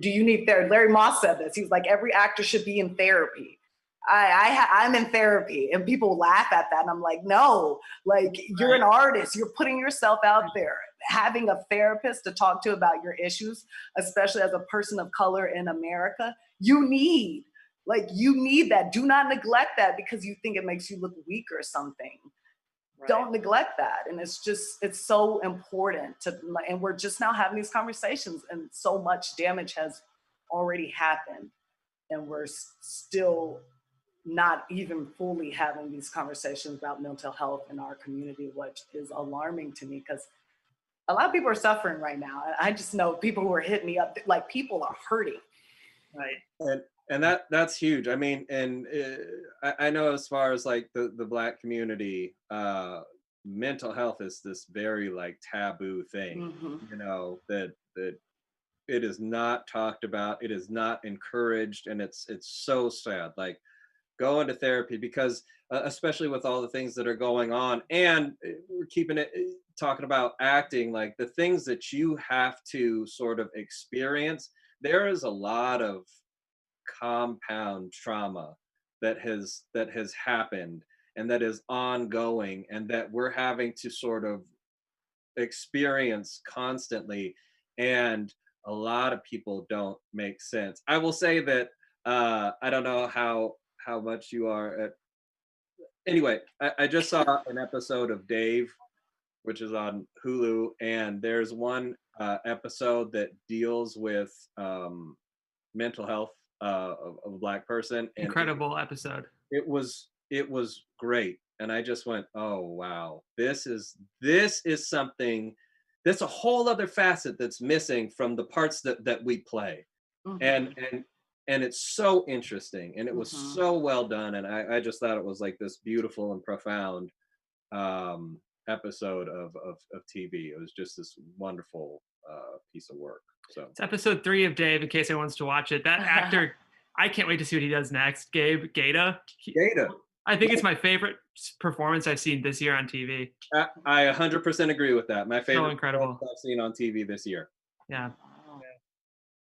do you need therapy? Larry Moss said this. He was like, every actor should be in therapy. I'm in therapy, and people laugh at that. And I'm like, no, like, you're an artist. You're putting yourself out there. Having a therapist to talk to about your issues, especially as a person of color in America, you need that. Do not neglect that because you think it makes you look weak or something. Right. Don't neglect that. And it's so important and we're just now having these conversations, and so much damage has already happened. And we're still not even fully having these conversations about mental health in our community, which is alarming to me because a lot of people are suffering right now. I just know people who are hitting me up, like, people are hurting. Right. And that's huge. I mean, and I know as far as like the Black community, mental health is this very like taboo thing, that it is not talked about, it is not encouraged, and it's so sad. Like, go into therapy because especially with all the things that are going on, and we're talking about acting, like the things that you have to sort of experience, there is a lot of compound trauma that has happened and that is ongoing and that we're having to sort of experience constantly, and a lot of people don't make sense. I will say that I don't know how much you are at. Anyway, I just saw an episode of Dave, which is on Hulu, and there's one episode that deals with mental health of a Black person. And incredible episode. It was great, and I just went, oh wow, this is something that's a whole other facet that's missing from the parts that we play. And it's so interesting, and it was so well done, and I just thought it was like this beautiful and profound episode of TV. It was just this wonderful piece of work. So it's episode 3 of Dave, in case anyone wants to watch it. That actor, I can't wait to see what he does next. Gabe Gata. I think it's my favorite performance I've seen this year on TV. I 100% agree with that. My favorite so incredible I've seen on TV this year. Yeah.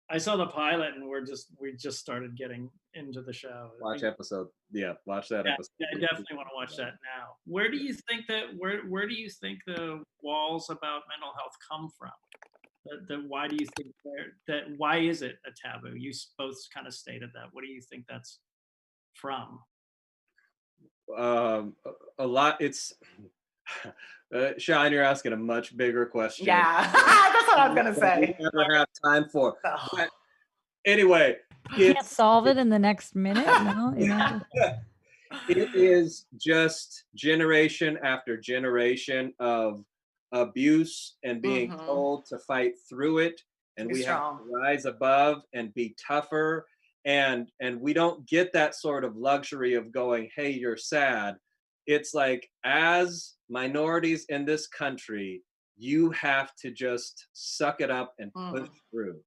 I saw the pilot, and we just started getting into the show. Watch that episode. Yeah, I definitely want to watch that now. Where do you think where do you think the walls about mental health come from? Why do you think why is it a taboo? You both kind of stated that. What do you think that's from? A lot. It's Sean, you're asking a much bigger question. Yeah, that's what I was gonna say. We never have time for. Oh. But anyway, Can't solve it in the next minute. No, it is just generation after generation of abuse and being told to fight through it, and we have to rise above and be tougher, and we don't get that sort of luxury of going, hey, you're sad. It's like, as minorities in this country, you have to just suck it up and push through.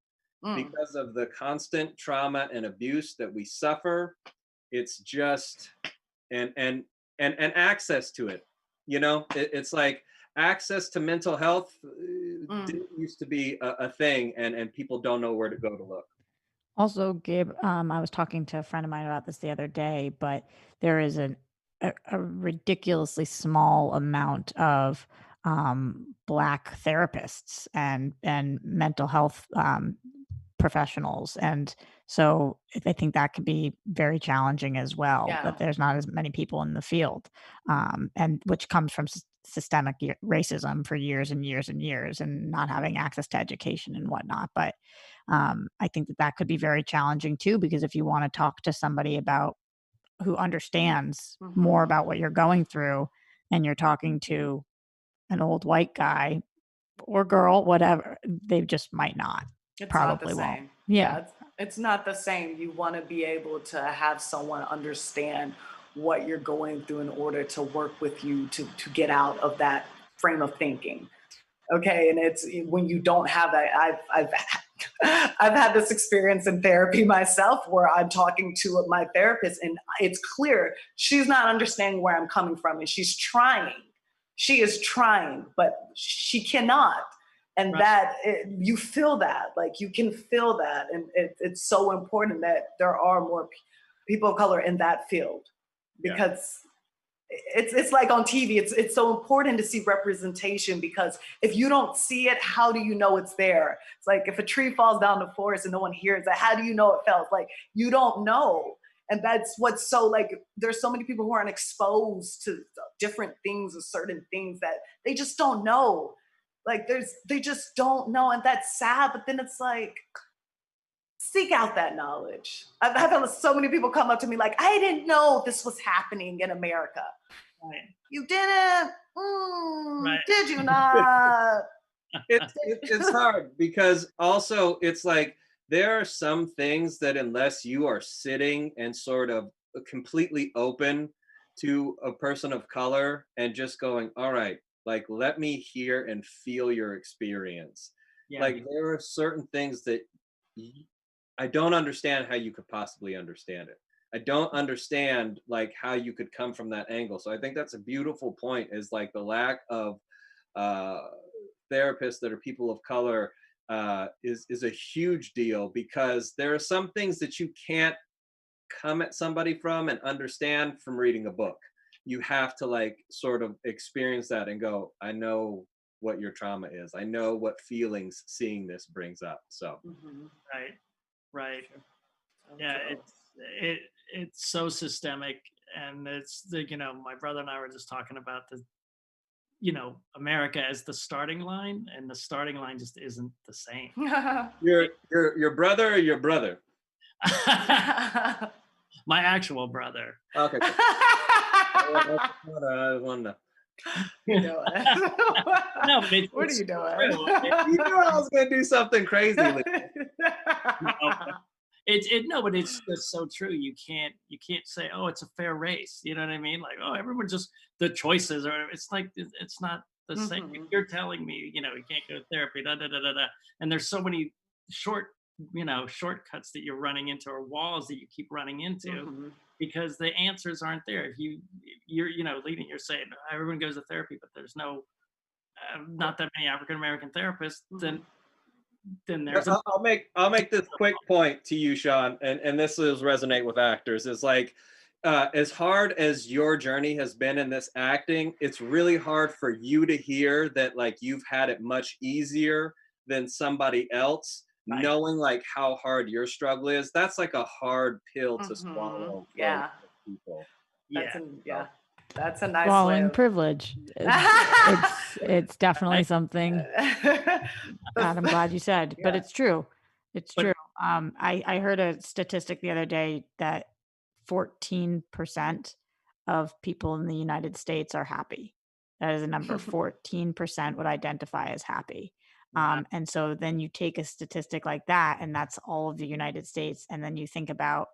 Because of the constant trauma and abuse that we suffer. It's just and access to it. You know, it's like access to mental health didn't used to be a thing, and people don't know where to go to look. Also, Gabe, I was talking to a friend of mine about this the other day, but there is a ridiculously small amount of Black therapists and mental health professionals, and so I think that could be very challenging as well. Yeah. That there's not as many people in the field, and which comes from systemic racism for years and years and years, and not having access to education and whatnot. But I think that could be very challenging too, because if you want to talk to somebody about who understands more about what you're going through, and you're talking to an old white guy or girl, whatever, they just might not. It's Probably not the won't. same. Yeah. It's not the same. You want to be able to have someone understand what you're going through in order to work with you to get out of that frame of thinking. Okay, and it's when you don't have that. I've had this experience in therapy myself, where I'm talking to my therapist, and it's clear she's not understanding where I'm coming from, and she's trying. She is trying, but she cannot. And you feel that, like you can feel that, and it's so important that there are more people of color in that field, because it's like on TV. It's so important to see representation, because if you don't see it, how do you know it's there? It's like if a tree falls down the forest and no one hears it, how do you know it fell? Like, you don't know. And that's what's so, like, there's so many people who aren't exposed to different things or certain things that they just don't know. Like they just don't know, and that's sad. But then it's like, seek out that knowledge. I've had so many people come up to me like, I didn't know this was happening in America. Right. You didn't? Did you not? It's hard, because also it's like, there are some things that unless you are sitting and sort of completely open to a person of color and just going, all right, like, let me hear and feel your experience. Yeah. Like, there are certain things that I don't understand how you could possibly understand it. I don't understand, like, how you could come from that angle. So I think that's a beautiful point, is like the lack of therapists that are people of color is a huge deal, because there are some things that you can't come at somebody from and understand from reading a book. You have to, like, sort of experience that and go, I know what your trauma is. I know what feelings seeing this brings up. So right. Yeah, it's so systemic, and it's my brother and I were just talking about America as the starting line, and the starting line just isn't the same. Your brother or your brother? My actual brother. Okay. No, but what are you doing? You knew I was gonna do something crazy. But it's just so true. You can't say, oh, it's a fair race. You know what I mean? Like, oh, everyone just the choices, or it's like, it's not the same. If you're telling me, you can't go to therapy, and there's so many shortcuts that you're running into, or walls that you keep running into, because the answers aren't there. If you're Lina, you're saying everyone goes to therapy, but there's not that many African American therapists, then then there's I'll make this quick point to you, Sean, and this is resonate with actors. Is like as hard as your journey has been in this acting, it's really hard for you to hear that like you've had it much easier than somebody else. Right. Knowing like how hard your struggle is, that's like a hard pill to swallow for Yeah. people. That's a nice Swallowing way of... privilege. It's definitely something. Pat, I'm glad you said, but it's true. It's true. I heard a statistic the other day that 14% of people in the United States are happy. That is a number. 14% would identify as happy. And so then you take a statistic like that, and that's all of the United States, and then you think about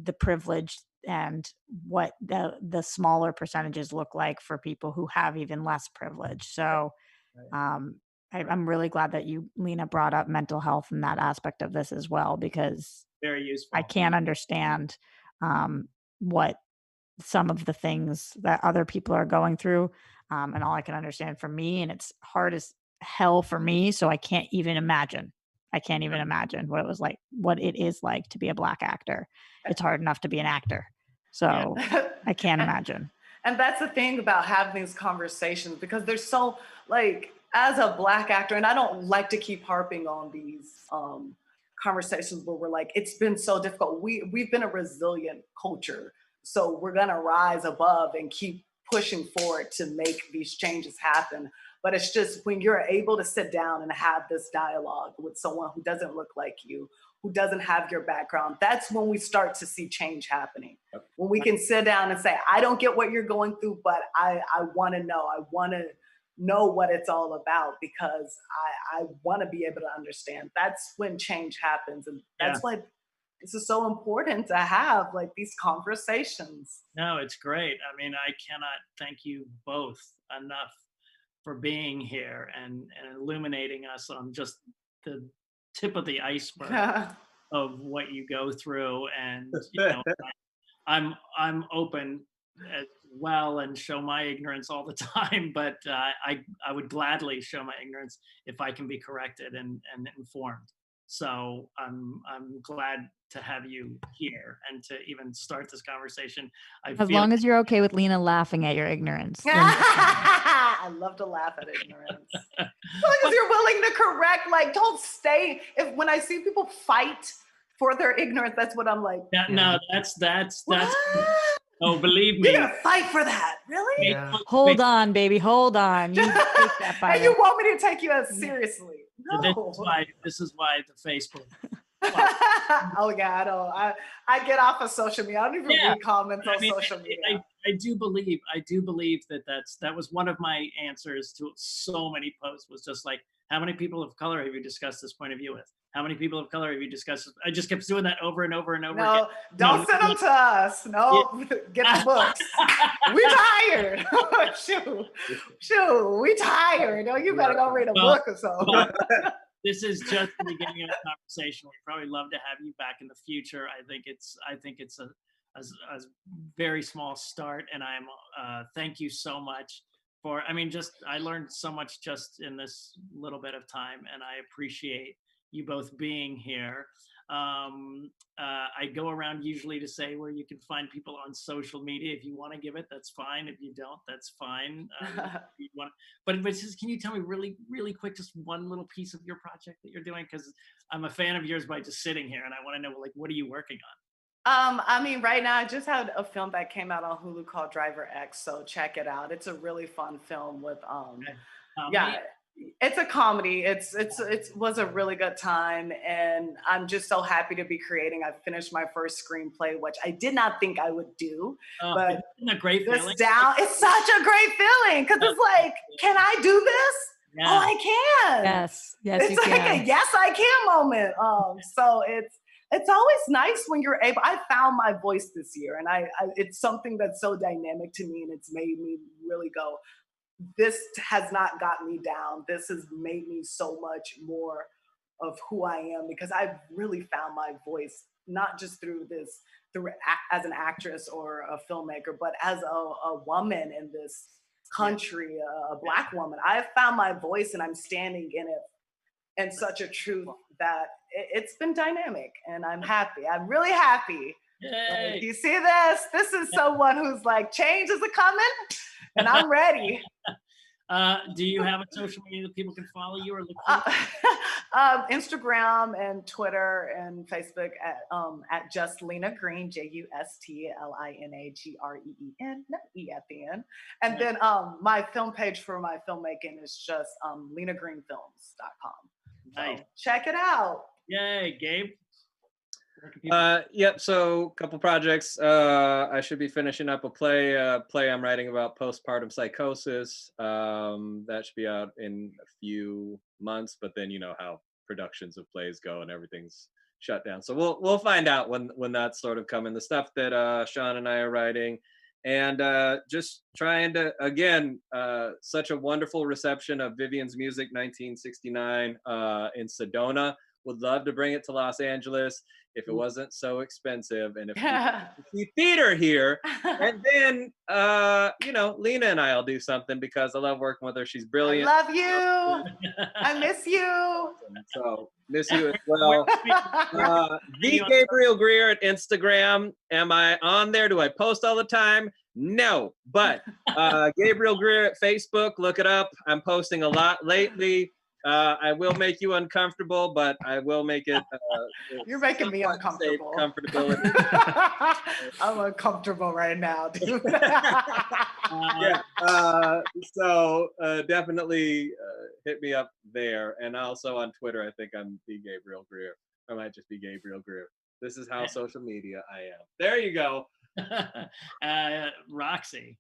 the privilege and what the smaller percentages look like for people who have even less privilege. So I'm really glad that you, Lina, brought up mental health and that aspect of this as well, because very useful. I can't understand what some of the things that other people are going through. And all I can understand for me, and it's hard as hell for me. So I can't even imagine. I can't even imagine what it was like, what it is like to be a Black actor. It's hard enough to be an actor. So I can't imagine. And that's the thing about having these conversations, because there's so, like, as a Black actor, and I don't like to keep harping on these conversations where we're like, it's been so difficult. We've been a resilient culture. So we're gonna rise above and keep pushing forward to make these changes happen. But it's just when you're able to sit down and have this dialogue with someone who doesn't look like you, who doesn't have your background, that's when we start to see change happening. When we can sit down and say, I don't get what you're going through, but I want to know. I want to know what it's all about, because I want to be able to understand. That's when change happens. And that's why this is so important to have like these conversations. No, it's great. I mean, I cannot thank you both enough for being here and illuminating us on just the tip of the iceberg of what you go through. And you know, I'm open as well and show my ignorance all the time, but I would gladly show my ignorance if I can be corrected and informed. So I'm glad to have you here and to even start this conversation. As long as you're okay with Lina laughing at your ignorance. I love to laugh at ignorance. As long as you're willing to correct, like, don't stay. When I see people fight for their ignorance, that's what I'm like. No, that's. Oh, believe me. You're gonna fight for that, really? Yeah. Hold on, baby. Hold on. You take that and you want me to take you as seriously? No. This is why the Facebook. Oh yeah, I get off of social media. I don't even read comments on social media. I do believe that was one of my answers to so many posts, was just like, how many people of color have you discussed this point of view with? How many people of color have you discussed this? I just kept doing that over and over and over again. Don't send them to us. No, get the books. We tired. Shoot, we tired. No, you better go read a book or so. This is just the beginning of the conversation. We'd probably love to have you back in the future. I think it's a very small start, and thank you so much for. I mean, I learned so much just in this little bit of time, and I appreciate you both being here. I go around usually to say where you can find people on social media. If you want to give it, that's fine. If you don't, that's fine. But just, can you tell me really, really quick, just one little piece of your project that you're doing? Because I'm a fan of yours by just sitting here, and I want to know, like, what are you working on? I mean, right now I just had a film that came out on Hulu called Driver X, so check it out. It's a really fun film with it's a comedy. It was a really good time, and I'm just so happy to be creating. I finished my first screenplay, which I did not think I would do, but isn't a great feeling? It's such a great feeling, because it's like, can I do this? Yeah. Oh, I can. Yes, it's you like can. a yes, I can moment. So it's always nice when you're able. I found my voice this year, and it's something that's so dynamic to me, and it's made me really go, this has not got me down. This has made me so much more of who I am, because I've really found my voice, not just through as an actress or a filmmaker, but as a woman in this country, a Black woman. I have found my voice, and I'm standing in it and such a truth that it's been dynamic, and I'm happy. I'm really happy. Yay. Like, you see this? This is someone who's like, change is a coming, and I'm ready. Do you have a social media that people can follow you or look for? Instagram and Twitter and Facebook at just Lina Green, JUSTLINAGREEN, no E at the end. And then my film page for my filmmaking is just linagreenfilms.com. Nice. So check it out. Yay, Gabe. Yep. So a couple projects. I should be finishing up a play I'm writing about postpartum psychosis. That should be out in a few months, but then you know how productions of plays go and everything's shut down. So we'll find out when that's sort of coming. The stuff that Sean and I are writing, and just trying to, again, such a wonderful reception of Vivian's Music 1969 in Sedona. Would love to bring it to Los Angeles if it wasn't so expensive, and if we see theater here. And then you know, Lina and I'll do something because I love working with her. She's brilliant. I love you. I miss you. So miss you as well. The Gabriel Grier at Instagram. Am I on there? Do I post all the time? No, but Gabriel Grier at Facebook. Look it up. I'm posting a lot lately. I will make you uncomfortable, but I will make it. You're making me uncomfortable. Comfortability. I'm uncomfortable right now, dude. Yeah. So definitely hit me up there, and also on Twitter. I think I'm the Gabriel Grier. I might just be Gabriel Grier. This is how social media I am. There you go. Roxy.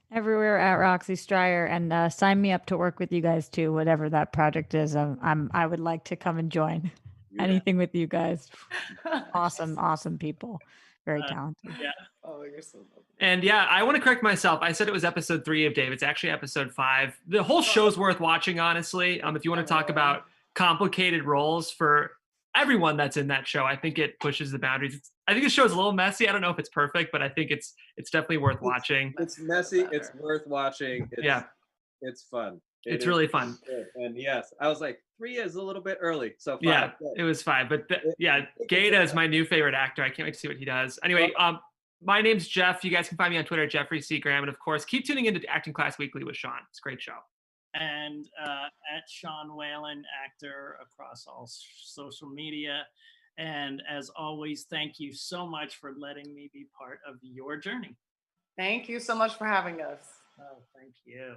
Everywhere at Roxy Striar, and sign me up to work with you guys too, whatever that project is. I would like to come and join anything with you guys. Awesome people, very talented. Yeah. Oh, you're so lovely. And yeah, I want to correct myself. I said it was episode 3 of Dave. It's actually episode 5. The whole show's worth watching, honestly. If you want to talk about complicated roles for everyone that's in that show, I think it pushes the boundaries. I think the show is a little messy. I don't know if it's perfect, but I think it's definitely worth watching. It's messy. It's worth watching. It's fun. It's really fun. Good. And yes, I was like, 3 is a little bit early. So 5. Yeah, it was 5. But Gaeta is my new favorite actor. I can't wait to see what he does. Anyway, my name's Jeff. You guys can find me on Twitter at Jeffrey C. Graham. And of course, keep tuning into Acting Class Weekly with Sean. It's a great show. And at Sean Whalen, actor across all social media. And as always, thank you so much for letting me be part of your journey. Thank you so much for having us. Oh, thank you.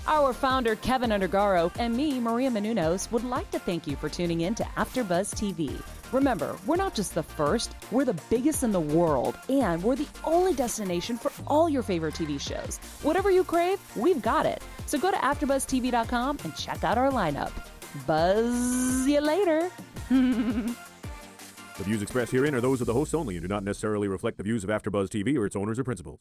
Our founder, Keven Undergaro, and me, Maria Menounos, would like to thank you for tuning in to AfterBuzz TV. Remember, we're not just the first, we're the biggest in the world, and we're the only destination for all your favorite TV shows. Whatever you crave, we've got it. So go to AfterBuzzTV.com and check out our lineup. Buzz you later. The views expressed herein are those of the hosts only and do not necessarily reflect the views of AfterBuzz TV or its owners or principals.